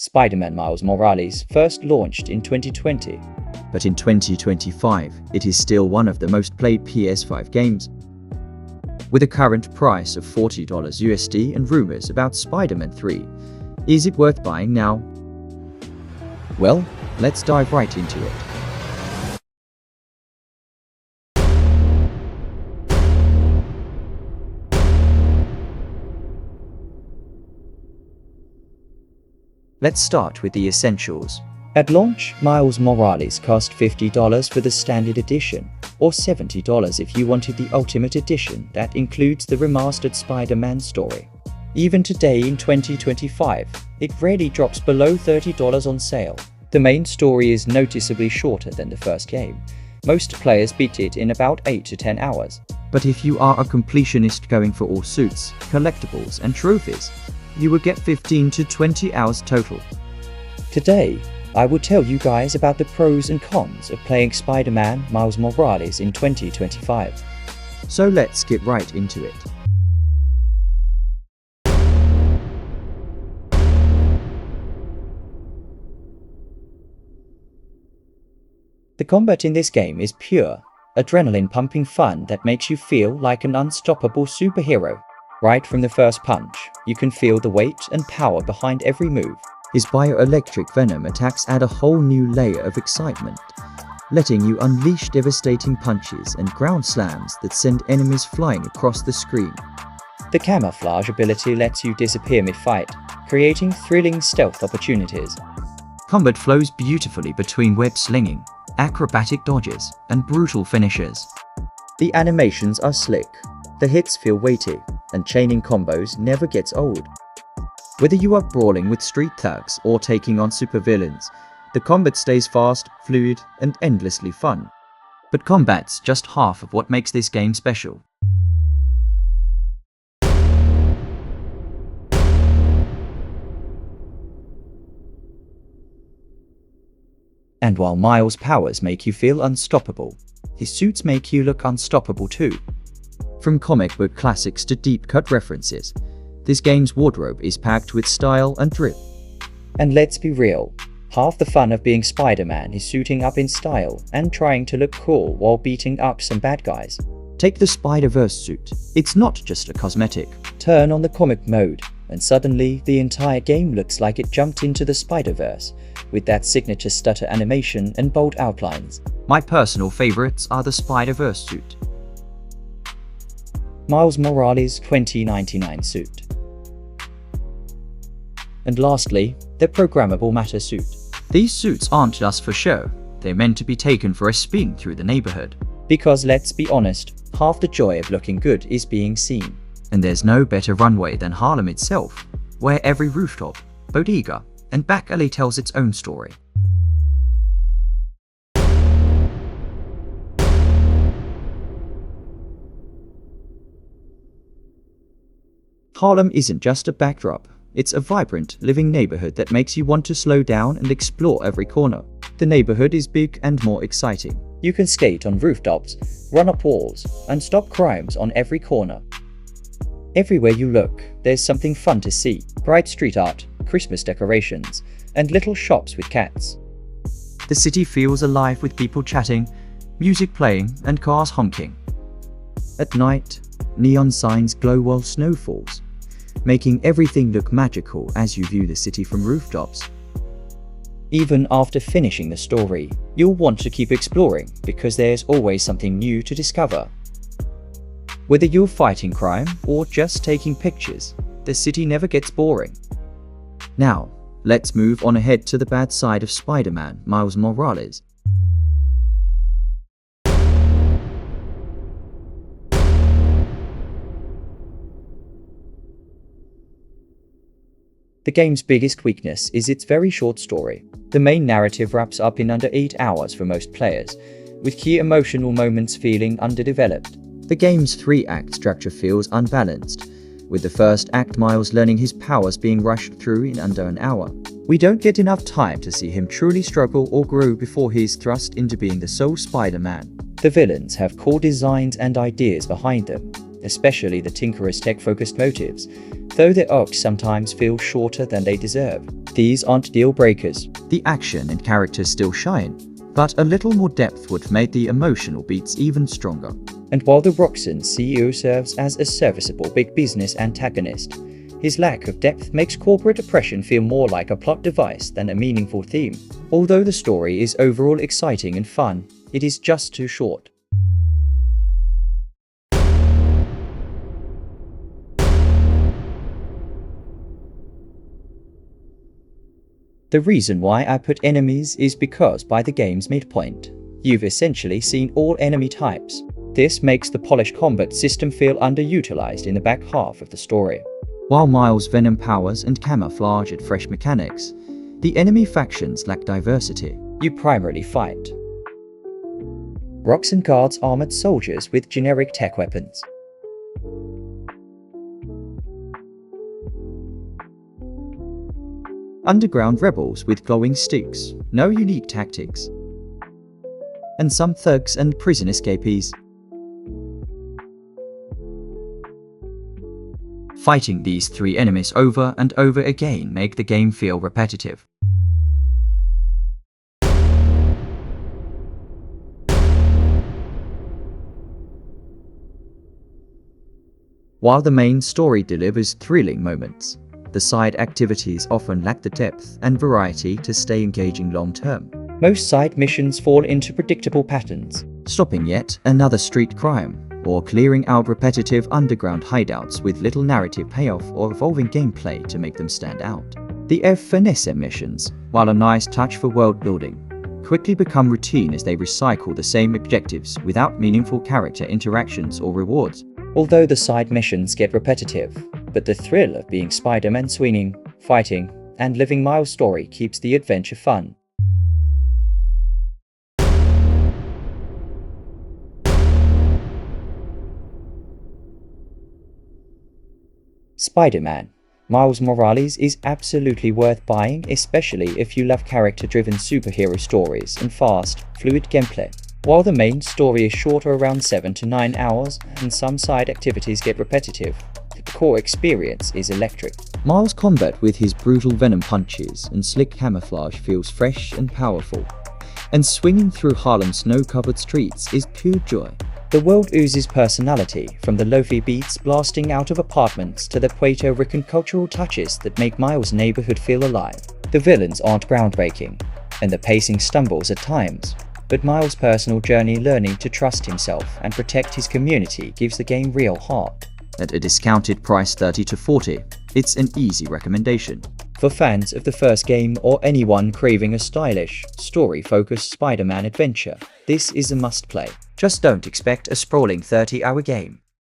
Spider-Man Miles Morales first launched in 2020, but in 2025, it is still one of the most played PS5 games. With a current price of $40 USD and rumors about Spider-Man 3, is it worth buying now? Well, let's dive right into it. Let's start with the essentials. At launch, Miles Morales cost $50 for the standard edition, or $70 if you wanted the Ultimate Edition that includes the remastered Spider-Man story. Even today in 2025, it rarely drops below $30 on sale. The main story is noticeably shorter than the first game. Most players beat it in about 8 to 10 hours. But if you are a completionist going for all suits, collectibles and trophies, you will get 15 to 20 hours total. Today, I will tell you guys about the pros and cons of playing Spider-Man Miles Morales in 2025. So let's get right into it. The combat in this game is pure, adrenaline-pumping fun that makes you feel like an unstoppable superhero. Right from the first punch, you can feel the weight and power behind every move. His bioelectric venom attacks add a whole new layer of excitement, letting you unleash devastating punches and ground slams that send enemies flying across the screen. The camouflage ability lets you disappear mid-fight, creating thrilling stealth opportunities. Combat flows beautifully between web slinging, acrobatic dodges, and brutal finishes. The animations are slick, the hits feel weighty, and chaining combos never gets old. Whether you are brawling with street thugs or taking on supervillains, the combat stays fast, fluid, and endlessly fun. But combat's just half of what makes this game special. And while Miles' powers make you feel unstoppable, his suits make you look unstoppable too. From comic book classics to deep-cut references, this game's wardrobe is packed with style and drip. And let's be real, half the fun of being Spider-Man is suiting up in style and trying to look cool while beating up some bad guys. Take the Spider-Verse suit. It's not just a cosmetic. Turn on the comic mode, and suddenly the entire game looks like it jumped into the Spider-Verse, with that signature stutter animation and bold outlines. My personal favorites are the Spider-Verse suit, Miles Morales 2099 suit, and lastly, the programmable matter suit. These suits aren't just for show, they're meant to be taken for a spin through the neighborhood. Because let's be honest, half the joy of looking good is being seen. And there's no better runway than Harlem itself, where every rooftop, bodega, and back alley tells its own story. Harlem isn't just a backdrop, it's a vibrant, living neighborhood that makes you want to slow down and explore every corner. The neighborhood is big and more exciting. You can skate on rooftops, run up walls, and stop crimes on every corner. Everywhere you look, there's something fun to see. Bright street art, Christmas decorations, and little shops with cats. The city feels alive with people chatting, music playing, and cars honking. At night, neon signs glow while snow falls, making everything look magical as you view the city from rooftops. Even after finishing the story, you'll want to keep exploring because there's always something new to discover. Whether you're fighting crime or just taking pictures, the city never gets boring. Now, let's move on ahead to the bad side of Spider-Man Miles Morales. The game's biggest weakness is its very short story. The main narrative wraps up in under 8 hours for most players, with key emotional moments feeling underdeveloped. The game's 3-act structure feels unbalanced, with the first act Miles learning his powers being rushed through in under an hour. We don't get enough time to see him truly struggle or grow before he is thrust into being the sole Spider-Man. The villains have core designs and ideas behind them, especially the Tinkerer's tech-focused motives, though their arcs sometimes feel shorter than they deserve. These aren't deal breakers. The action and characters still shine, but a little more depth would have made the emotional beats even stronger. And while the Roxen CEO serves as a serviceable big business antagonist, his lack of depth makes corporate oppression feel more like a plot device than a meaningful theme. Although the story is overall exciting and fun, it is just too short. The reason why I put enemies is because by the game's midpoint, you've essentially seen all enemy types. This makes the polished combat system feel underutilized in the back half of the story. While Miles' venom powers and camouflage add fresh mechanics, the enemy factions lack diversity. You primarily fight Roxen guards armored soldiers with generic tech weapons. Underground rebels with glowing sticks, no unique tactics. And some thugs and prison escapees. Fighting these three enemies over and over again make the game feel repetitive. While the main story delivers thrilling moments, the side activities often lack the depth and variety to stay engaging long-term. Most side missions fall into predictable patterns. Stopping yet another street crime, or clearing out repetitive underground hideouts with little narrative payoff or evolving gameplay to make them stand out. The Finesse missions, while a nice touch for world building, quickly become routine as they recycle the same objectives without meaningful character interactions or rewards. Although the side missions get repetitive, but the thrill of being Spider-Man swinging, fighting, and living Miles' story keeps the adventure fun. Spider-Man Miles Morales is absolutely worth buying, especially if you love character-driven superhero stories and fast, fluid gameplay. While the main story is shorter, around 7 to 9 hours, and some side activities get repetitive, the core experience is electric. Miles' combat with his brutal venom punches and slick camouflage feels fresh and powerful, and swinging through Harlem's snow-covered streets is pure joy. The world oozes personality, from the lofi beats blasting out of apartments to the Puerto Rican cultural touches that make Miles' neighborhood feel alive. The villains aren't groundbreaking, and the pacing stumbles at times, but Miles' personal journey learning to trust himself and protect his community gives the game real heart. At a discounted price $30 to $40, it's an easy recommendation. For fans of the first game or anyone craving a stylish, story-focused Spider-Man adventure, this is a must-play. Just don't expect a sprawling 30-hour game.